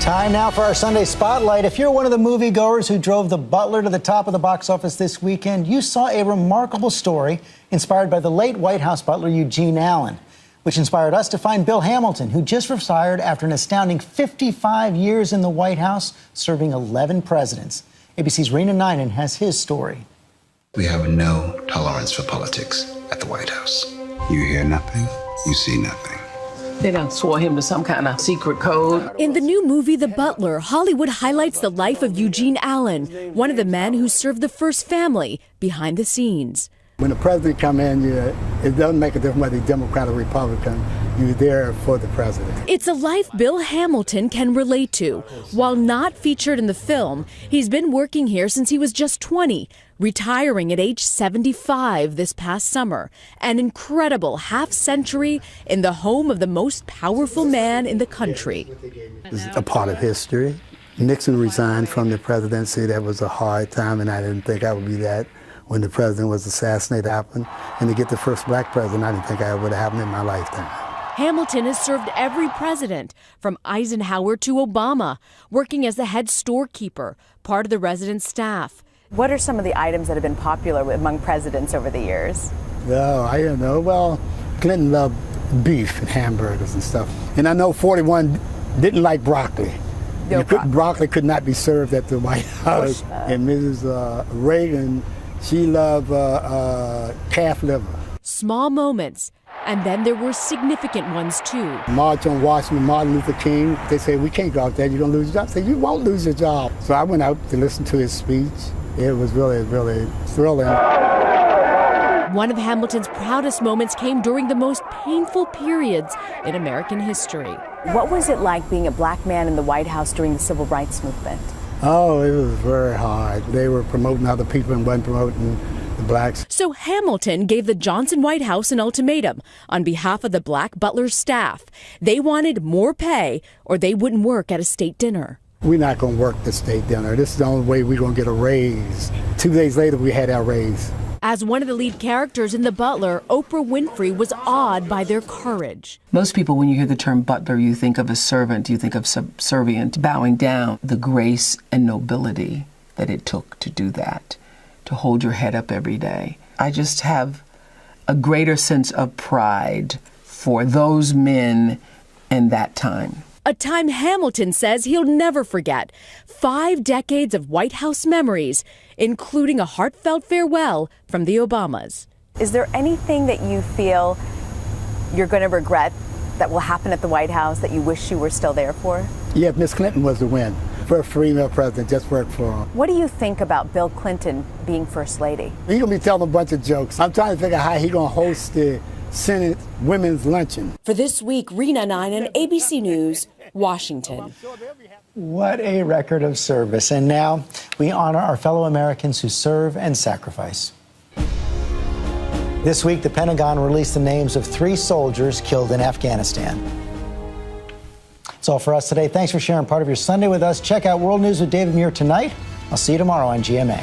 Time now for our Sunday Spotlight. If you're one of the moviegoers who drove The Butler to the top of the box office this weekend, you saw a remarkable story inspired by the late White House butler Eugene Allen, which inspired us to find Bill Hamilton, who just retired after an astounding 55 years in the White House, serving 11 presidents. ABC's Rena Ninan has his story. We have no tolerance for politics at the White House. You hear nothing, you see nothing. They done swore him to some kind of secret code. In the new movie, The Butler, Hollywood highlights the life of Eugene Allen, one of the men who served the first family behind the scenes. When the president come in, it doesn't make a difference whether he's Democrat or Republican. You're there for the president. It's a life Bill Hamilton can relate to. While not featured in the film, he's been working here since he was just 20, retiring at age 75 this past summer. An incredible half-century in the home of the most powerful man in the country. It's a part of history. Nixon resigned from the presidency. That was a hard time, and I didn't think I would be that when the president was assassinated happened. And to get the first black president, I didn't think it would have happened in my lifetime. Hamilton has served every president, from Eisenhower to Obama, working as the head storekeeper, part of the residence staff. What are some of the items that have been popular among presidents over the years? Oh, I don't know. Well, Clinton loved beef and hamburgers and stuff. And I know 41 didn't like broccoli. Broccoli could not be served at the White House. And Mrs. Reagan, she loved calf liver. Small moments. And then there were significant ones, too. March on Washington, Martin Luther King. They say, we can't go out there, you're going to lose your job. I said, you won't lose your job. So I went out to listen to his speech. It was really, really thrilling. One of Hamilton's proudest moments came during the most painful periods in American history. What was it like being a black man in the White House during the Civil Rights Movement? Oh, it was very hard. They were promoting other people and wasn't promoting the blacks. So Hamilton gave the Johnson White House an ultimatum on behalf of the black butler staff. They wanted more pay or they wouldn't work at a state dinner. We're not going to work the state dinner. This is the only way we're going to get a raise. 2 days later, we had our raise. As one of the lead characters in The Butler, Oprah Winfrey was awed by their courage. Most people, when you hear the term butler, you think of a servant, you think of subservient, bowing down. The grace and nobility that it took to do that, to hold your head up every day. I just have a greater sense of pride for those men in that time. A time Hamilton says he'll never forget. 5 decades of White House memories, including a heartfelt farewell from the Obamas. Is there anything that you feel you're going to regret that will happen at the White House that you wish you were still there for? Yeah, Miss Clinton was the win. For a female president, just work for her. What do you think about Bill Clinton being First Lady? He's going to be telling a bunch of jokes. I'm trying to figure out how he's going to host the Senate Women's Luncheon. For this week, Rena Ninan, ABC News, Washington. What a record of service. And now we honor our fellow Americans who serve and sacrifice. This week, the Pentagon released the names of 3 soldiers killed in Afghanistan. That's all for us today. Thanks for sharing part of your Sunday with us. Check out World News with David Muir tonight. I'll see you tomorrow on GMA.